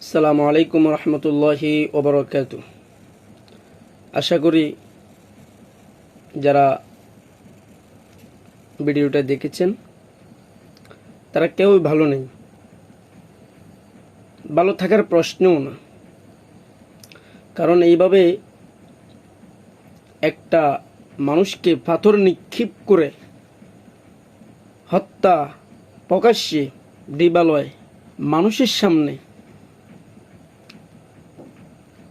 আসসালামু আলাইকুম রহমতুল্লাহি ওবরাকাতুহু। আশা করি যারা ভিডিওটা দেখেছেন তারা কেউই ভালো নেই, ভালো থাকার প্রশ্নও না। কারণ এইভাবে একটা মানুষকে পাথর নিক্ষেপ করে হত্যা প্রকাশ্যে দিবালয় মানুষের সামনে,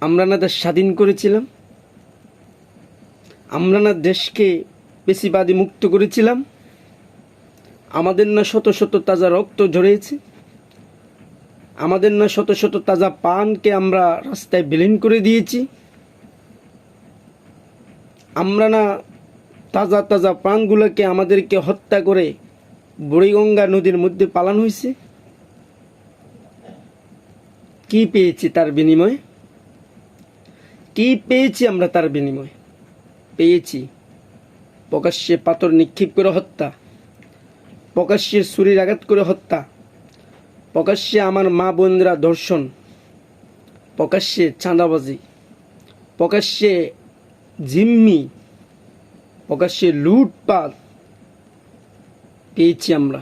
আমরা না দেশ স্বাধীন করেছিলাম, আমরা না দেশকে পেশিবাদী মুক্ত করেছিলাম, আমাদের না শত শত তাজা রক্ত ঝরেছে, আমাদের না শত শত তাজা পানকে আমরা রাস্তায় বিলীন করে দিয়েছি, আমরা না তাজা তাজা প্রাণগুলোকে আমাদেরকে হত্যা করে বুড়িগঙ্গা নদীর মধ্যে পালানো হয়েছে। কি পেয়েছি তার বিনিময়ে? কি পেয়েছি আমরা তার বিনিময়ে? পেয়েছি প্রকাশ্যে পাথর নিক্ষেপ করে হত্যা, প্রকাশ্যে ছুরির আঘাত করে হত্যা, প্রকাশ্যে আমার মা বোনরা ধর্ষণ, প্রকাশ্যে চাঁদাবাজি, প্রকাশ্যে জিম্মি, প্রকাশ্যে লুটপাট পেয়েছি আমরা।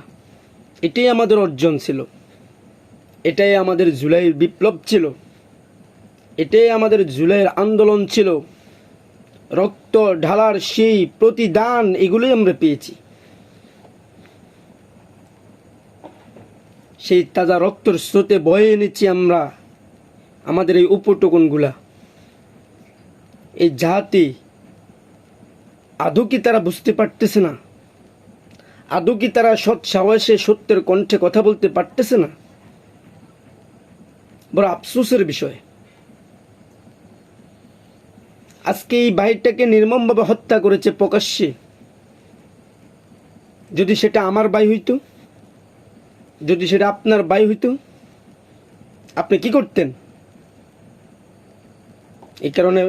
এটাই আমাদের অর্জন ছিল, এটাই আমাদের জুলাইয়ের বিপ্লব ছিল, এটাই আমাদের জুলাইয়ের আন্দোলন ছিল। রক্ত ঢালার সেই প্রতিদান এগুলোই আমরা পেয়েছি। সেই তাজা রক্তর স্রোতে বয়ে এনেছি আমরা আমাদের এই উপটকনগুলা। এই জাতি আদৌ কি তারা বুঝতে পারতেছে না? আদৌ কি তারা সৎ সাহসে সত্যের কণ্ঠে কথা বলতে পারতেছে না? বড় আফসোসের বিষয়। আজকে এই ভাইটাকে নির্মমভাবে হত্যা করেছে প্রকাশ্যে। যদি সেটা আমার ভাই হইতো, যদি সেটা আপনার ভাই হইতো, আপনি কি করতেন? এই কারণে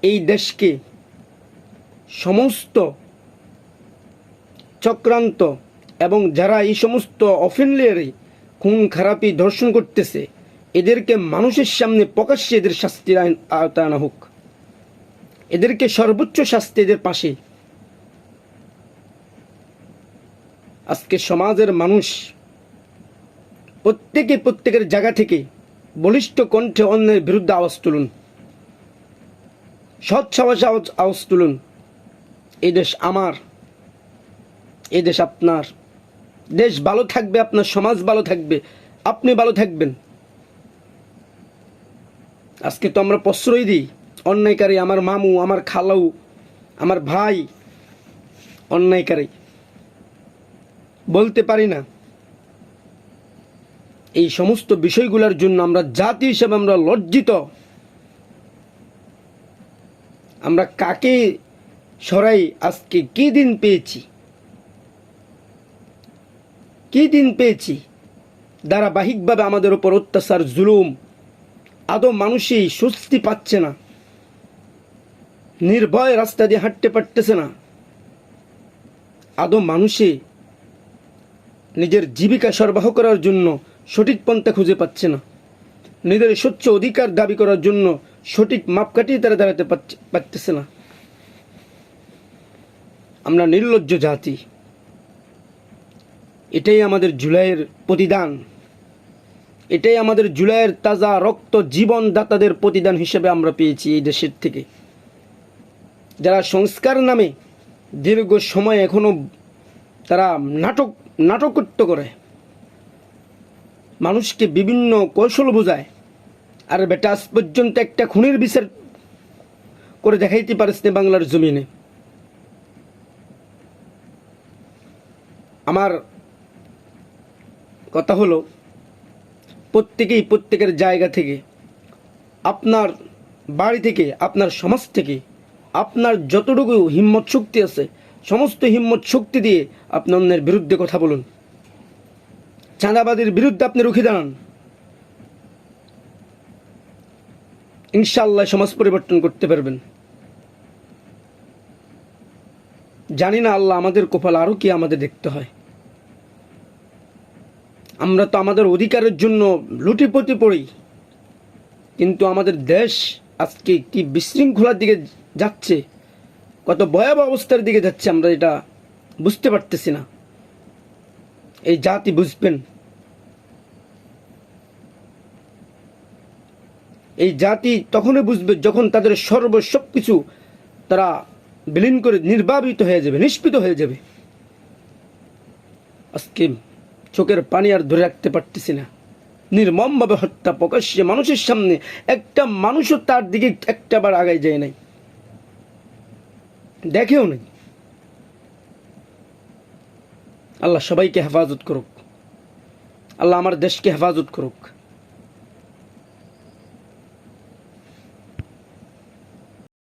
এই দেশকে সমস্ত চক্রান্ত এবং যারা এই সমস্ত অফেন্ডারে খুন খারাপি ধর্ষণ করতেছে, এদেরকে মানুষের সামনে প্রকাশ্যে এদের শাস্তির আওতায় আনা হোক, এদেরকে সর্বোচ্চ শাস্তি এদের পাশে। আজকে সমাজের মানুষ প্রত্যেকের জায়গা থেকে বলিষ্ঠ কণ্ঠে অন্যের বিরুদ্ধে আওয়াজ তুলুন, সৎ সাহসে আওয়াজ তুলুন। এই দেশ আমার, এই দেশ আপনার। দেশ ভালো থাকবে, আপনার সমাজ ভালো থাকবে, আপনি ভালো থাকবেন। আজকে তো আমরা প্রশ্রয় দিই অন্যায়কারী, আমার মামু, আমার খালাউ, আমার ভাই অন্যায়কারী, বলতে পারি না। এই সমস্ত বিষয়গুলোর জন্য আমরা জাতি হিসেবে আমরা লজ্জিত। আমরা কাকে সরাই? আজকে কি দিন পেয়েছি, কি দিন পেয়েছি? ধারাবাহিকভাবে আমাদের উপর অত্যাচার, জুলুম, আদৌ মানুষই স্বস্তি পাচ্ছে না, নির্ভয় রাস্তা দিয়ে হাঁটতে পারতেছে না, আদৌ মানুষই নিজের জীবিকা সরবরাহ করার জন্য সঠিক পন্থা খুঁজে পাচ্ছে না, নিজের স্বচ্ছ অধিকার দাবি করার জন্য সঠিক মাপকাঠি তারা দাঁড়াতে পারতেছে না। আমরা নির্লজ্জ জাতি। এটাই আমাদের জুলাইয়ের প্রতিদান, এটাই আমাদের জুলাইয়ের তাজা রক্ত জীবনদাতাদের প্রতিদান হিসেবে আমরা পেয়েছি এই দেশের থেকে। যারা সংস্কার নামে দীর্ঘ সময় এখনো তারা নাটকত্ব করে, মানুষকে বিভিন্ন কৌশল বোঝায়। আর বেটা আজ পর্যন্ত একটা খুনের বিচার করে দেখাইতে পারিস না বাংলার জমিনে। আমার কথা হলো, প্রত্যেকেই প্রত্যেকের জায়গা থেকে, আপনার বাড়ি থেকে, আপনার সমাজ থেকে, আপনার যতটুকু হিম্মত শক্তি আছে সমস্ত হিম্মত শক্তি দিয়ে আপনি অন্যের বিরুদ্ধে কথা বলুন, চাঁদাবাদের বিরুদ্ধে আপনি রুখে দাঁড়ান। ইনশাআল্লাহ সমাজ পরিবর্তন করতে পারবেন। জানি না আল্লাহ আমাদের কপাল আরো কি আমাদের দেখতে হয়। আমরা তো আমাদের অধিকারের জন্য লুটিপতি পড়ি, কিন্তু আমাদের দেশ আজকে কি বিশৃঙ্খলার দিকে যাচ্ছে, কত ভয়াবহ অবস্থার দিকে যাচ্ছে আমরা এটা বুঝতে পারতেছি না। এই জাতি বুঝবেন, এই জাতি তখনই বুঝবে যখন তাদের সব কিছু তারা বিলীন করে নির্বাপিত হয়ে যাবে, নিষ্পিত হয়ে যাবে। আজকে চোখের পানি আর ধরে রাখতে পারতেছি না। নির্মমভাবে হত্যা, প্রকাশ্যে মানুষের সামনে, একটা মানুষও তার দিকে একটা বার আগায় যায় নাই, দেখেও নাই। আল্লাহ সবাইকে হেফাজত করুক, আল্লাহ আমার দেশকে হেফাজত করুক।